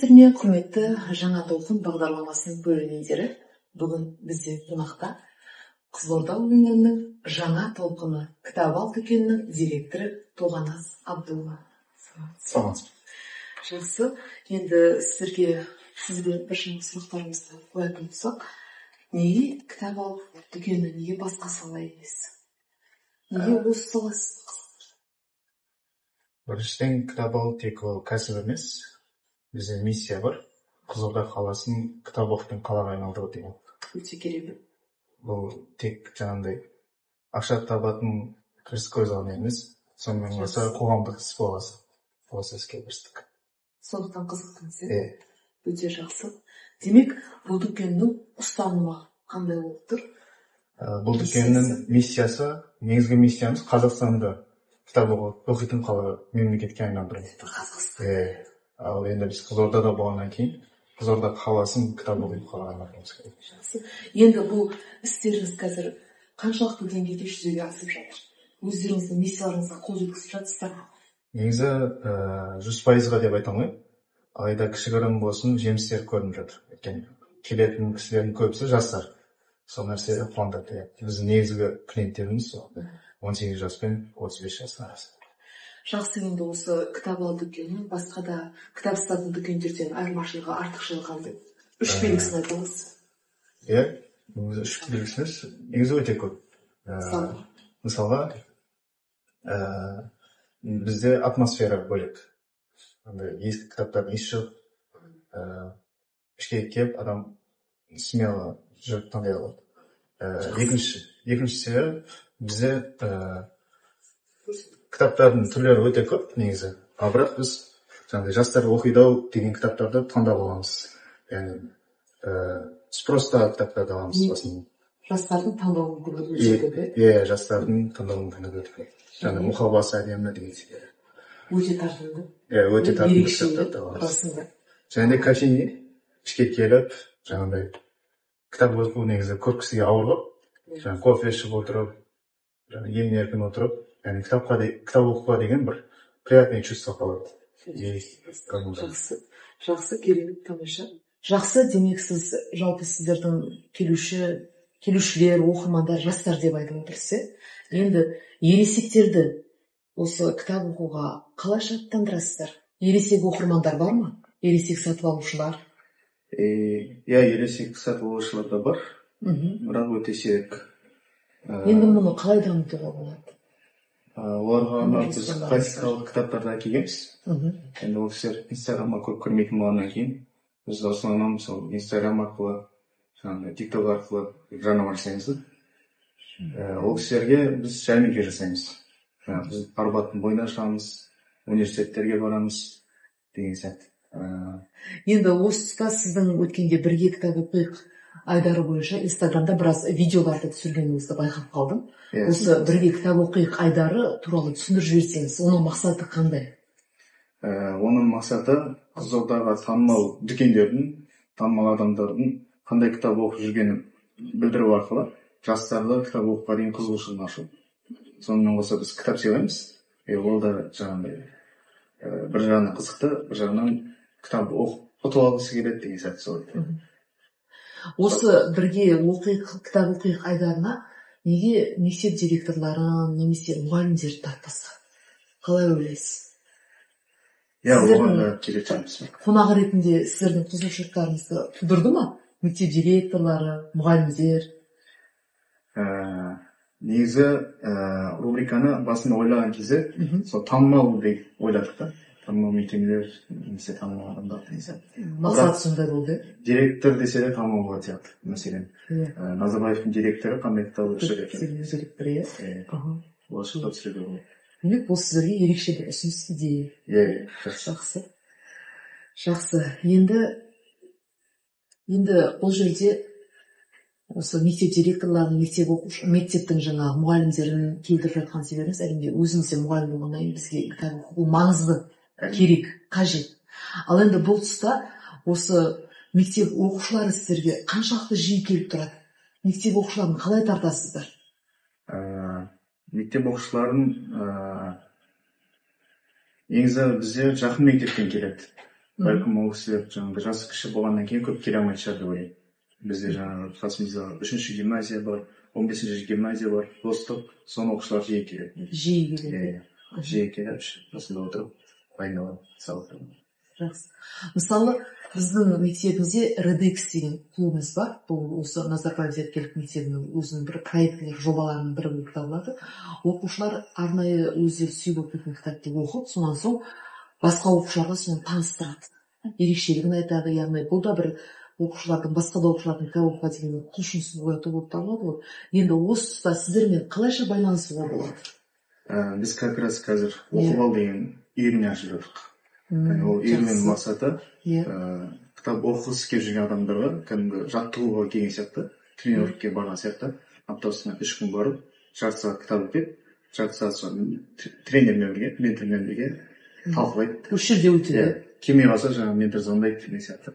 Сәлеметтерме, құрметті жаңа толқын бағдарламасының бөлімдері. Бүгін бізде қонақта Қызылорда өңірінің жаңа толқыны кітап ал дүкенінің директоры Толғаназ Абдулла. Саламатсыз. Жақсы. Енді сізге бір сұрақтарымызды қоятын болсақ, неге кітап ал дүкені, неге басқа сала емес? Неге осы саласыз? Біріншіден, кітап ал тек ол кәсіп емес. Бізде миссия бар. Қызылорда қаласын кітап оқитын қалаға айналдыру деген. Өте керемет. Бұл тек жаңағындай ақша табатын кіріс көзі емес, сонымен қоса қоғамдық іс болғасы. Осы іске кірістік. Сондықтан қызықтыңыз, иә? Өте жақсы. Демек, бұл дүкеннің ұстанымы қандай болып тұр? Бұл дүкеннің миссиясы, негізгі миссиямыз Қазақстанда кітап оқитын қала мемлекетке айналдыру. Қазақстан. Ал енді біз Қызылордада болғаннан кейін Қызылорда қаласын кітап оқитын қалаға айналдыруымыз керек. Жақсы. Енді бұл істеріңіз қазір қаншалықты деңгейде жүзеге асып жатыр? Өздеріңіздің миссияларыңызға қол жеткізіп жатсыздар ма? Негізі 100%-ға деп айта алмаймын. Алайда кішігірім болсын жемістер көрініп жатыр. Өйткені келетін кісілердің көбісі жастар. Сол нәрсе қуантады. Біздің негізгі клиенттеріміз 18 жас пен 35 жас арасы. Жақсы. Енді осы кітап ал дүкені басқа да кітап сататын дүкендерден айырмашылығы, артықшылығы қандай? Үш белгісін айтыңыз. Иә, үш белгісіміз негізі өте көп. Мысалға, бізде атмосфера бөлек. Ескі кітаптардың иісі жоқ. Ішке келіп, адам смело жүріп таңдай алады. Екіншісі, бізде кітаптардың түрлері өте көп негізі. Ал бірақ біз жастар оқиды-ау деген кітаптарды таңдап аламыз. Яғни спроста кітаптарды аламыз басында. Жастардың таңдау мүмкіндігі өте көп. Иә, жастардың таңдау мүмкіндігі өте көп. Жаңа мұқабасы әдемі деген секілді. Өте тартымды. Иә, өте тартымды кітаптарды аламыз. Және де кофейне ішке келіп, жаңағыдай кітап оқу негізі көп кісіге ауырлық. Жаңа кофе ішіп отырып, емін еркін отырып, яғни кітап оқуға деген бір приятный чувство қалады. Жақсы, керемет, тамаша. Жақсы, демек сіз жалпы сіздердің келушілер, оқырмандар, жастар деп айтып отырсыз. Енді ересектерді осы кітап оқуға қалай шарттандырасыздар? Ересек оқырмандар бар ма? Ересек сатып алушылар? Иә, ересек сатып алушылар да бар. Бірақ өте сирек. Енді мұны қалай дамытуға болады? Оларға біз классикалық кітаптарды әкелгенбіз. Енді ол кісілер инстаграмға көп көрмейтін болғаннан кейін, біз основном мысалы инстаграм арқылы, тикток арқылы жарнама жасаймыз. Ол кісілерге біз жәрмеңке жасаймыз. Біз Арбаттың бойына шығамыз, университеттерге барамыз деген сияқты. Енді осы тұста сіздің өткенде бірге кітап оқиық айдары бойынша инстаграмда біраз видеоларды түсіргеніңізді байқап қалдым. Осы бірге кітап оқиық айдары туралы түсіндіріп жіберсеңіз, оның мақсаты қандай? Оның мақсаты Қызылордаға танымал дүкендердің, танымал адамдардың қандай кітап оқып жүргенін білдіру арқылы жастарды кітап оқуға деген қызығушылығын ашу. Сонымен қоса біз кітап сыйлаймыз. Ол да жаңағындай бір жағынан қызықты, бір жағынан кітап ұтып алғысы келеді деген сияқты солай. Осы бірге кітап оқиық айдарына неге мектеп директорларын, немесе мұғалімдерді тартпасқа? Қалай ойлайсыз? Иә, оған да керек шығармыз. Қонақ ретінде сіздердің қызығушылықтарыңызды тудырды ма? Мектеп директорлары, мұғалімдер? Негізі рубриканы басында ойлаған кезде сол танымал деп ойладық та. Танымал мекемелер, немесе танымал адамдар деген сияқты. Мақсаты сондай болды. Директор десе де танымал болады сияқты. Мәселен, Назарбаевтың директоры қандай кітап оқушы деп. Директор, иә. Осы кітап түсіруге болады. Демек, бұл сіздерге ерекше бір ұсыныс идея. Иә, жақсы. Енді бұл жерде осы мектеп директорларын, мектептің жаңа мұғалімдерін келтіріп жатқан себебіміз әрине өзіміз де мұғалім болғаннан кейін бізге кітап оқу маңызды, керек, қажет. Ал енді бұл тұста осы мектеп оқушылары сіздерге қаншалықты жиі келіп тұрады? Мектеп оқушыларын қалай тартасыздар? Мектеп оқушыларын негізі бізде жақын мектептен келеді. бәлкім ол кісілер жаңағы жасы кіші болғаннан кейін көп келе алмайтын шығар деп ойлаймын. Бізде жаңағы қасымызда 3-ші гимназия бар, 15-ші гимназия бар, достық, соны оқушылар жиі келеді. Жиі келеді. Жиі келіп, осында отырып, дайындалып, салып тұрмын. Жақсы. Мысалы, біздің мектебімізде REDX деген клубымыз бар. Бұл осы Назарбаев зияткерлік мектебінің өзінің бір проектілер жобаларының бірі болып табылады. Оқушылар арнайы өздері сүйіп оқитын кітапты оқып, сонан соң басқа оқушыларға соны таныстырады. Ерекшелігін айтады, яғни бұл да бір оқушылардың, басқа да оқушылардың кітап оқуға деген құлшынысын ояту болып табылады. Енді осы тұста сіздермен қалайша байланысуға болады? Біз как раз қазір оқып ал деген үйірме ашып жатырмық. Ол үйірменің мақсаты кітап оқығысы келіп жүрген адамдарға кәдімгі жаттығуға келген сияқты, тренировкаға барған сияқты, аптасына 3 күн барып, жарты сағат кітап оқиды, жарты сағат соң тренермен бірге, ментормен бірге талқылайды. Осы жерде өтеді. Келмей қалса жаңағы ментор звондайды деген сияқты.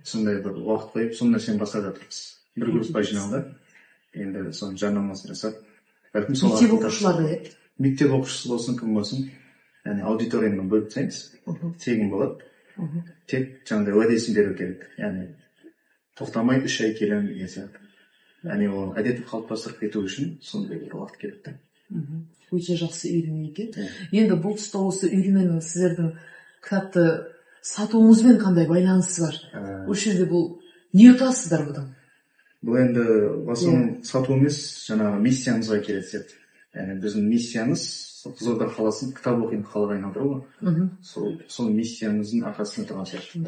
Сондай бір уақыт қойып, сол нәрсені бастап жатырмыз. Бір группа жиналды. Енді соның жарнамасын жасап, мектеп оқушылары, мектеп оқушысы болсын, кім болсын, яғни аудиториямен бөліп тастаймыз, тегін болады. Тек жаңағыдай уәдесін беру керек. Яғни тоқтамай 3 ай келемін деген сияқты. Яғни ол әдетті қалыптастырып кету үшін сондай бір уақыт керек. Өте жақсы үйірме екен. Енді бұл тұста осы үйірменің сіздердің кітапты сатуыңызбен қандай байланысы бар? Осы жерде бұл не ұтасыздар бұдан? Бұл енді басын сату емес, жаңағы миссиямызға келеді сияқты. Яғни біздің миссиямыз Қызылорда қаласын кітап оқитын қалаға айналдыру ғой. Сол миссиямыздың арқасында тұрған сияқты.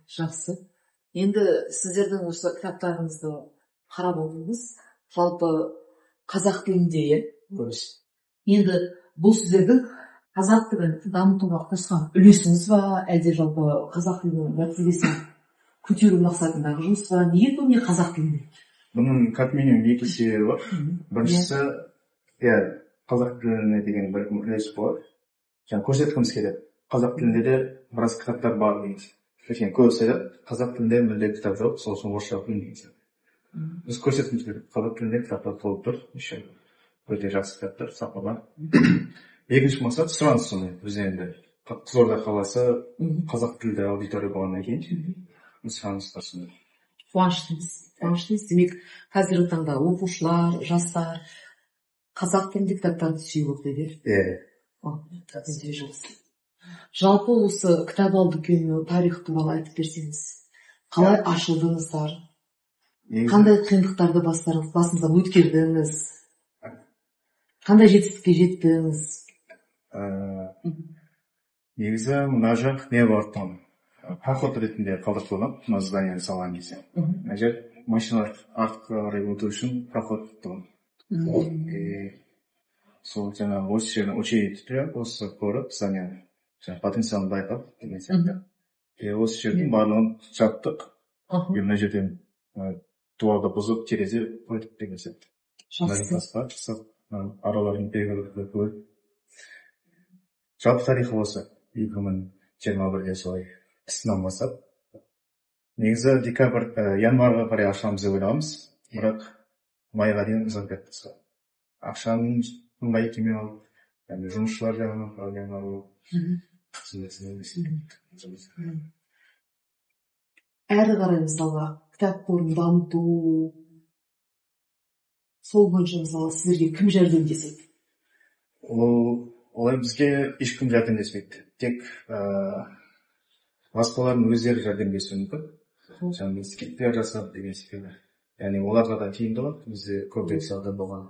Жақсы. Енді сіздердің осы кітаптарыңызды қарап отырмыз. Жалпы қазақ тілінде, енді бұл сіздердің қазақ тілін дамытуға қосқан үлесіңіз ба, әлде жалпы қазақ тілінің мәртебесін көтеру мақсатындағы жұмыс ба? Неге көбіне қазақ тілінде? Бұның как минимум 2 себебі бар. Біріншісі, қазақ тіліне деген бір үлес болады. Жаңа көрсеткіміз келеді. Қазақ тілінде де біраз кітаптар бар дейді. Өйткені көбісі айтады, қазақ тілінде мүлде кітап жоқ, сол үшін орысша оқимын деген. Біз көрсеткіміз келеді. Қазақ тілінде кітаптар толып тұр. Өте жақсы кітаптар, сапалы. Екінші мақсат сұраныс сондай. Біз енді Қызылорда қаласы қазақ тілді аудитория болғаннан кейін сұраныстар сондай. Қуаныштымыз. Демек, қазіргі таңда оқушылар, жастар қазақ тілінде кітаптарды сүйіп оқиды. Жалпы осы кітап ал дүкені тарих туралы айтып берсеңіз, қалай ашылдыңыздар? Қандай қиындықтарды басыңызға өткердіңіз? Қандай жетістікке жеттіңіз? Негізі мына жақ не бар там? Поход ретінде қалдыртылған, мына зданияны салған кезде. Мына жер машиналар артқа қарай өту үшін поход тұтылған. Сол жаңағы осы жердің учредителі осы көріп, зданияны потенциалын байқап деген сияқты. Осы жердің барлығын жаптық. Мына жерден дуалды бұзып, терезе қойдық деген сияқты. Жақсы. Араларын белгілі қойып. Жалпы тарихы осы 2021-де солай қысынан бастап. Негізі январға қарай ашамыз деп ойлағанбыз, бірақ майға дейін ұзақ кетті. Ақшаның қымбат екенін алып, жұмысшылар жағынан алып, әрі қарай мысалға кітап қорын дамыту, сол бойынша мысалы сіздерге кім жәрдемдеседі? Олай бізге ешкім жәрдемдеспейді. Тек басқалардың өздері жәрдемдесуі мүмкін. Жаңағы скиптер жасап деген секілді. Яғни оларға да тиімді болады, бізде көбірек сауда болған.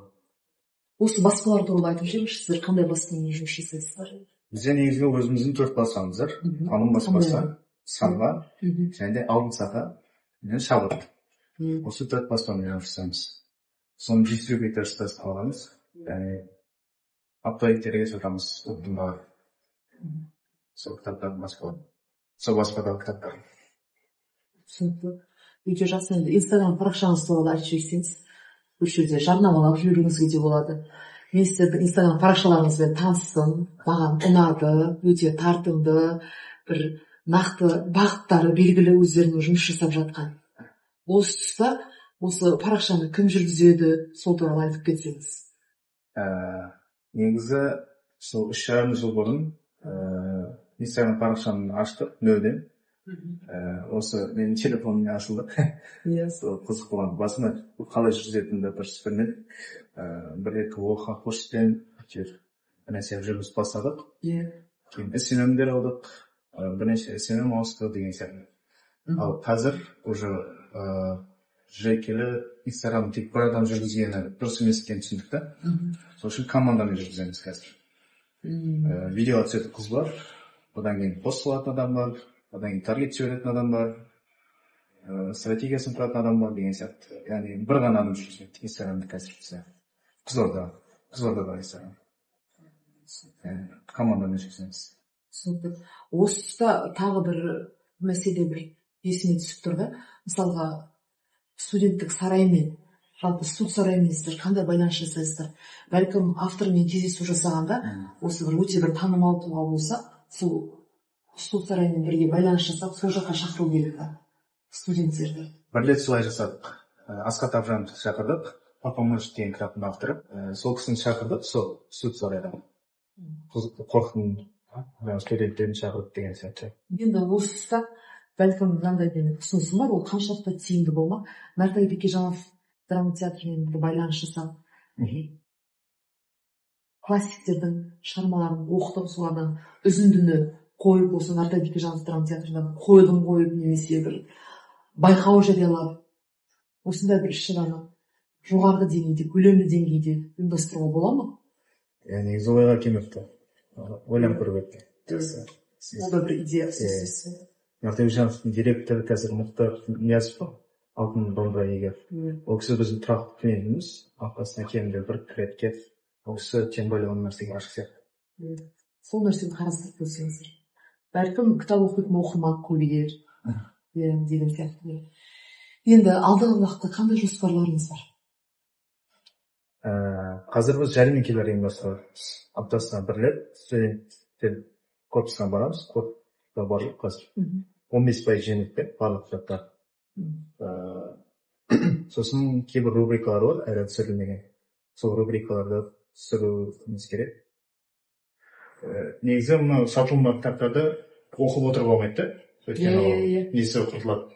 Осы баспалар туралы айтып жүріңізші, сіздер қандай баспамен жұмыс жасайсыздар? Бізде негізгі өзіміздің 4 баспамыз бар. Таным баспасы, Самға, және де Алтын Сақа, және Шабыт. Осы 4 баспамен жұмыс жасаймыз. Соның дистрибьютор сітасын алғанбыз. Яғни апталиктерге сатамыз топтың сол кітаптардың баспалары. Сол баспадағы кітаптар. Түсінікті. Өте жақсы. Енді Инстаграм парақшаңыз туралы айтып жіберсеңіз, бұл жерде жарнамалап жіберуіңізге де болады. Мен сіздердің Инстаграм парақшаларыңызбен таныстым, маған ұнады, өте тартымды, бір нақты бағыттары белгілі өздерінің жұмыс жасап жатқан. Осы тұста осы парақшаны кім жүргізеді, сол туралы айтып кетсеңіз? Негізі сол 3,5 жыл бұрын Instagram парақшамды аштық нөлден. Осы менің телефоныммен ашылды. Сол қызық болған. Басында қалай жүргізетінімді дұрыс білмедім. Бір-екі оқыған курспен нәрсе жүргізіп бастадық. Кейін SMM-дер алдық, бірнеше SMM ауысты деген сияқты. Ал қазір уже жекелі Instagram тек бір адам жүргізгені дұрыс емес екенін түсіндік та. Сол үшін командамен жүргіземіз қазір. Видео түсетін қыз бар, одан кейін пост қылатын адам бар, одан кейін таргет жіберетін адам бар, стратегиясын құратын адам бар деген сияқты. Яғни бір ғана адам жүргізеді Инстаграмды қазір бізде. Қызылордада Инстаграм. Командамен жүргіземіз. Түсінікті. Осы тұста тағы бір мәселе бір есіме түсіп тұр да. Мысалға студенттік сараймен, жалпы студ сараймен сіздер қандай байланыс жасайсыздар? Бәлкім автормен кездесу жасағанда, осы бір өте бір танымал тұлға болса, сол студ сараймен бірге байланыс жасап, сол жаққа шақыру керек та студенттерді. Бір рет солай жасадық. Асхат Абжановты шақырдық, Папамыш деген кітаптың авторы. Сол кісіні шақырдық, сол студ сарайда. Қорқытын студенттерін шақырып деген сияқты. Енді осы тұста бәлкім мынандай менің ұсынысым бар, ол қаншалықты тиімді болмақ. Нартай Бекежанов драма театрымен байланыс жасап, классиктердің шығармаларын оқытып, солардан үзіндіні қойып, осы Нартай Бекежанов драма театрында қойылым қойып, немесе бір байқау жариялап, осындай бір іс-шараны жоғарғы деңгейде, көлемді деңгейде ұйымдастыруға бола ма? Негізі ойға келмепті. Ойланып көру керек. Ол да бір идея. Нартай Бекежановтың директоры қазір Мұхтар Ниязов, алтын домбыра иегер. Ол кісі біздің тұрақты клиентіміз, аптасына кемінде бір рет келіп, ол кісі тем более оның нәрсеге ашық сияқты. Сол нәрсені қарастырып көрсеңіздер. Бәлкім кітап оқитын оқырман көбейер деген сияқты. Енді алдағы уақытта қандай жоспарларыңыз бар? Қазір біз жәрмеңкелер ұйымдастырамыз. Аптасына бір рет студенттер корпусына барамыз. Корпусқа барлық қазір 15% жеңілдікпен барлық кітаптар. Сосын кейбір рубрикалар бар, әлі түсірілмеген. Сол рубрикаларды түсіруіміз керек. Негізі мына сатылымдар кітаптарды оқып отырып алмайды. Өйткені несі оқытылады.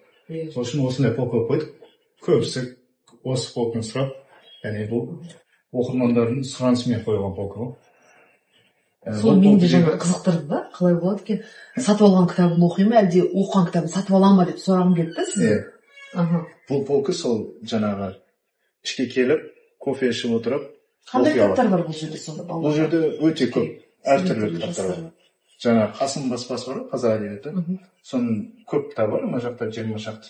Сол үшін осындай полка қойдық. Көбісі осы полканы сұрап, яғни бұл оқырмандардың сұранысымен қойылған полка ғой. Сол мені де жаңа қызықтырды да, қалай болады екен? Сатып алған кітабын оқимын, әлде оқыған кітабын сатып аламын ба деп сұрағым келді сізге. Бұл полка сол жаңағы ішке келіп, кофе ішіп отырып. Қандай кітаптар бар бұл жерде сонда? Бұл жерде өте көп әртүрлі кітаптар бар. Жаңа Қасым баспасы бар, қазақ әдебиеті. Соның көп кітап бар, мына жақта 20 шақты.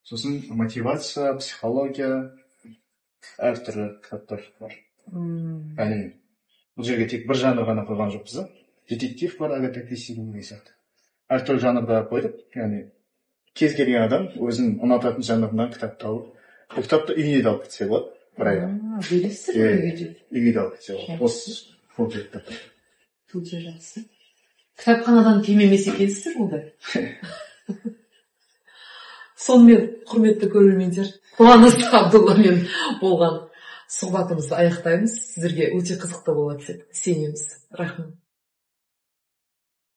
Сосын мотивация, психология, әртүрлі кітаптар бар. Яғни бұл жерге тек бір жанр ғана қойған жоқпыз да. Детектив бар, Агата Кристи деген сияқты. Әртүрлі жанрда қойдық. Яғни кез келген адам өзінің ұнататын жанрынан кітап тауып, бұл кітапты үйіне де алып кетсе болады. Бір айда. Бересіздер ме үйге? Үйге де алып кетсе болады. Осы функция кітаптар. Өте жақсы. Кітапханадан кем-емес екенсіздер ондай. Сонымен құрметті көрермендер, Қуаныш Абдулламен болған сұхбатымызды аяқтаймыз. Сіздерге өте қызықты болады деп сенеміз. Рахмет.